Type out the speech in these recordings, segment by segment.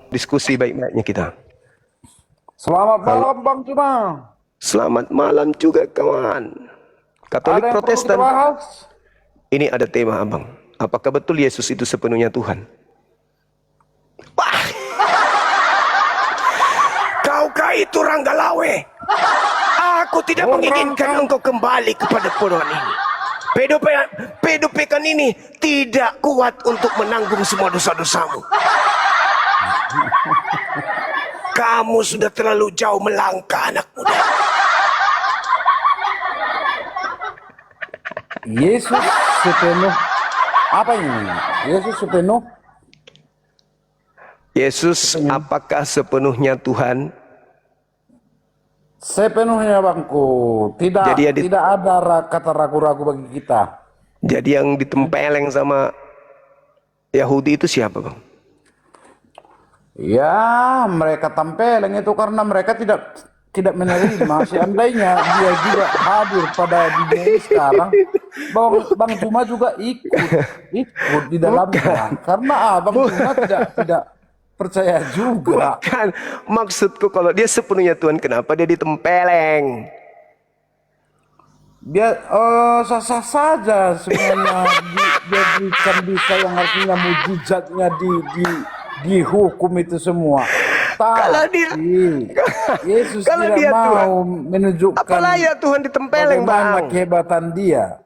diskusi baik-baiknya kita. Selamat malam Bang Cuma. Selamat malam juga kawan. Katolik Ada yang perlu Protestan. kita bahas? Ini ada tema abang. Apakah betul Yesus itu sepenuhnya Tuhan? Wah. Kaukah itu Ranggalawe? Aku tidak menginginkan engkau kembali kepada pondok ini. Pedopekan ini tidak kuat untuk menanggung semua dosa-dosamu. Kamu sudah terlalu jauh melangkah, anak muda. Yesus sepenuh apa ini? Yesus sepenuh. Yesus apakah sepenuhnya Tuhan? Sepenuhnya Bangku. Tidak tidak ada kata ragu-ragu bagi kita. Jadi yang ditempeleng sama Yahudi itu siapa, Bang? Ya, mereka tempeleng itu karena mereka tidak menerima. Seandainya dia juga hadir pada dunia ini sekarang, Bang Cuma juga ikut di dalamnya. Karena Bang Cuma tidak percaya juga. Bukan, maksudku kalau dia sepenuhnya Tuhan, kenapa dia ditempeleng? Dia sah-sah saja sebenarnya dia berikan bisa yang artinya mujizatnya dihukum itu semua. Kalau dia Yesus kalau tidak dia mau Tuhan, menunjukkan apalah ya Tuhan ditempeleng, bagaimana Bang? kehebatan dia.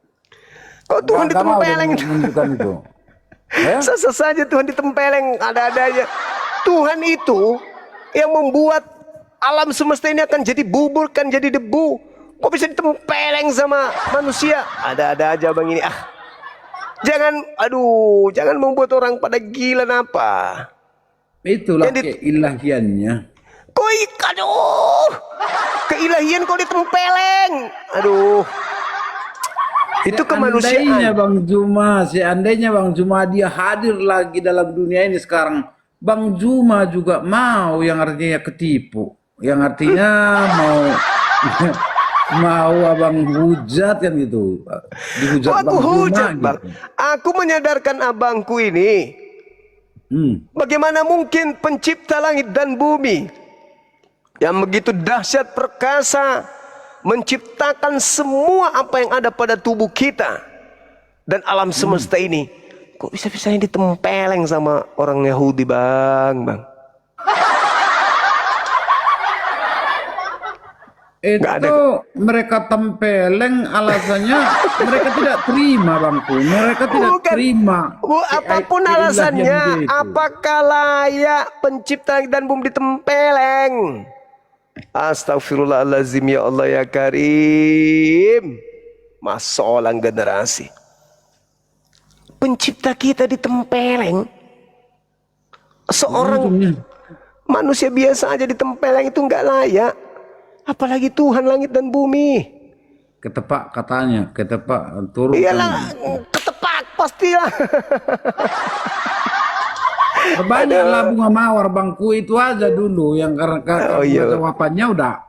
Kok Tuhan Nggak mau dia ditempeleng? menunjukkan itu. Ya? Sasa saja Tuhan ditempeleng, ada-adanya. Tuhan itu yang membuat alam semesta ini akan jadi bubur, kan jadi debu. Kok bisa ditempeleng sama manusia? Ada-ada aja Bang ini. Jangan membuat orang pada gila apa. Itulah keilahiannya. Keilahian kok ditempeleng. Aduh. Itu kemanusiaan. Seandainya Bang Juma dia hadir lagi dalam dunia ini sekarang, Bang Juma juga mau yang artinya ketipu, yang artinya mau abang hujat kan gitu. Dihujat Aku Bang hujat, Juma, Bang. gitu. Aku menyadarkan abangku ini. Bagaimana mungkin pencipta langit dan bumi yang begitu dahsyat perkasa menciptakan semua apa yang ada pada tubuh kita dan alam semesta ini, kok bisa-bisanya ditempeleng sama orang Yahudi, Bang? Itu mereka tempeleng alasannya mereka tidak terima Bangku. Mereka tidak terima. Apapun alasannya, apakah layak pencipta dan bumi ditempeleng? Astagfirullahaladzim, ya Allah ya Karim. Masolang generasi. Pencipta kita ditempeleng. Seorang manusia biasa aja ditempeleng itu nggak layak. Apalagi Tuhan langit dan bumi. Ketepak katanya, ketepak turun. Iyalah, ketepak pastilah. Banyaklah bunga mawar Bangku itu aja dulu yang karena jawabannya udah.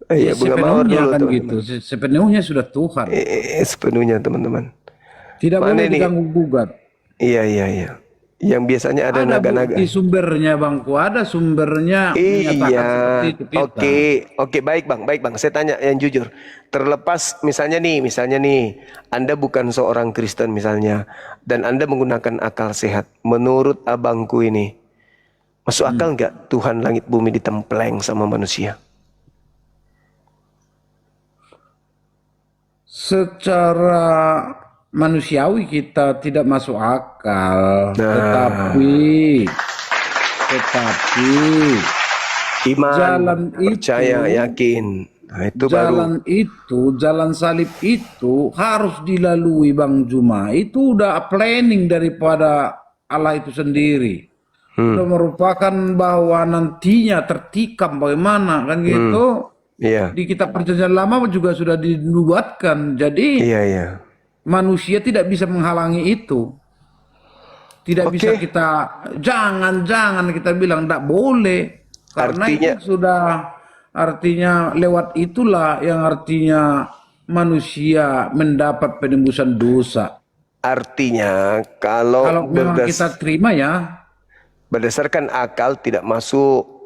Iya, bunga mawar dulu kan teman-teman. gitu. Sepenuhnya sudah Tuhan. Sepenuhnya teman-teman. Tidak boleh diganggu gugat. Iya. Yang biasanya ada naga-naga. Bukti sumbernya Bangku, ada sumbernya. Iya. Oke, baik bang. Saya tanya yang jujur. Terlepas misalnya nih, Anda bukan seorang Kristen misalnya, dan Anda menggunakan akal sehat. Menurut abangku ini, masuk akal nggak Tuhan langit bumi ditempeleng sama manusia? Secara manusiawi kita tidak masuk akal, tetapi iman, jalan percaya, itu, yakin. Nah, itu jalan salib itu harus dilalui Bang Juma. Itu udah planning daripada Allah itu sendiri. Itu merupakan bahwa nantinya tertikam bagaimana kan gitu. Iya. Di kitab perjanjian lama juga sudah dinubuatkan. Jadi manusia tidak bisa menghalangi itu. Tidak bisa kita jangan kita bilang tidak boleh karena itu sudah artinya lewat itulah yang artinya manusia mendapat penembusan dosa. Artinya kalau memang kita terima ya. Berdasarkan akal tidak masuk.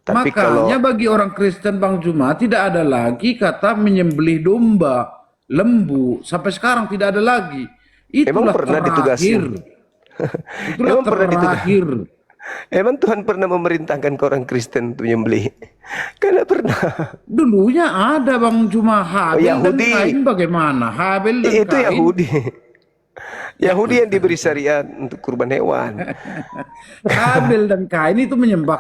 Tapi Makanya bagi orang Kristen Bang Juma tidak ada lagi kata menyembelih domba, lembu. Sampai sekarang tidak ada lagi. Itulah emang pernah ditugasin? Itulah Emang pernah terakhir. Emang Tuhan pernah memerintahkan ke orang Kristen untuk menyembelih? Karena pernah. Dulunya ada Bang Juma. Habel dan Yahudi. Kain bagaimana? Habel dan Itu Kain. Yahudi. Yahudi yang diberi syariat untuk kurban hewan. Habel dan Kain itu menyembah.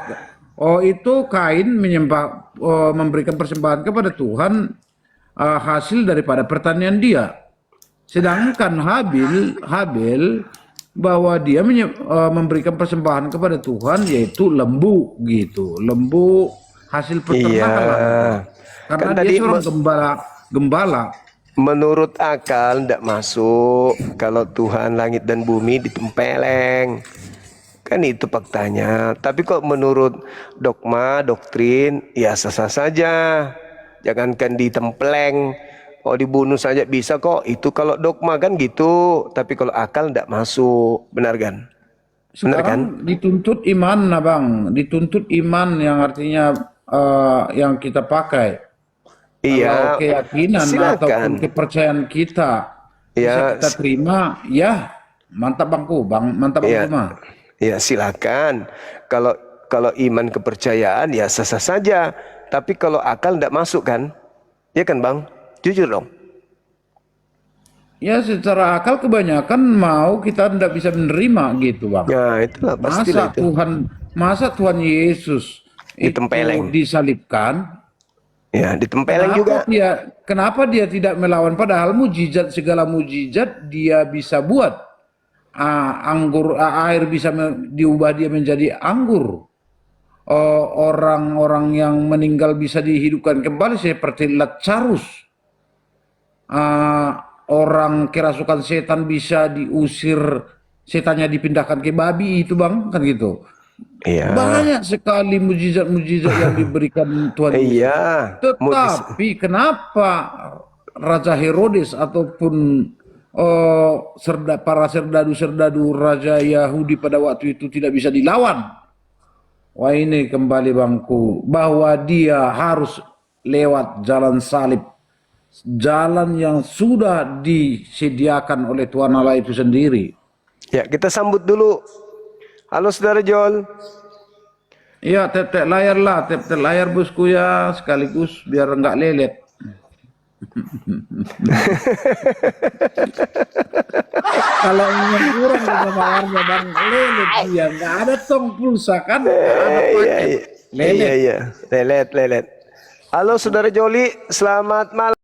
Oh, itu Kain menyembah, memberikan persembahan kepada Tuhan hasil daripada pertanian dia. Sedangkan Habel bahwa dia memberikan persembahan kepada Tuhan yaitu lembu gitu, lembu hasil peternakan. Iya. Karena Kan dia seorang gembala. Menurut akal tidak masuk kalau Tuhan langit dan bumi ditempeleng. Kan itu faktanya. Tapi kok menurut dogma, doktrin, ya sah-sah saja. Jangankan ditempleng, oh dibunuh saja bisa kok. Itu kalau dogma kan gitu. Tapi kalau akal tidak masuk. Benar kan? Benar kan? Sekarang dituntut iman, nah Bang. Dituntut iman yang artinya yang kita pakai. Iya. Kalau keyakinan Silakan. ataupun kepercayaan kita bisa Ya, kita terima, ya mantap Bangku, mantap Bang ya, Juma. ya silakan. Kalau iman kepercayaan ya sah-sah saja. Tapi kalau akal tidak masuk kan? Ya kan Bang? Jujur dong. Ya secara akal kebanyakan mau kita tidak bisa menerima gitu Bang. Ya itulah pastilah itu. Masa Tuhan Yesus Ditempeleng. itu disalibkan? Ya ditempeleng juga. Kenapa dia tidak melawan? Padahal segala mujizat dia bisa buat. Air bisa diubah dia menjadi anggur. Orang-orang yang meninggal bisa dihidupkan kembali seperti Lazarus. Orang kerasukan setan bisa diusir, setannya dipindahkan ke babi itu Bang, kan gitu. Iya. Banyak sekali mujizat-mujizat yang diberikan Tuhan Yesus. Iya. Tetapi kenapa Raja Herodes ataupun para serdadu-serdadu Raja Yahudi pada waktu itu tidak bisa dilawan? Wah ini kembali Bangku, bahwa dia harus lewat jalan salib. Jalan yang sudah disediakan oleh Tuhan Allah itu sendiri. Ya kita sambut dulu. Halo Saudara Joel. Iya, tep-tep layar lah, tep-tep layar bosku ya, sekaligus biar enggak lelet. Kalau ingin kurang sama layarnya Bang, lelet dia, enggak ada tong pulsa kan, enggak ada paket. Lelet. Iya. Lelet. Halo Saudara Joli, selamat malam.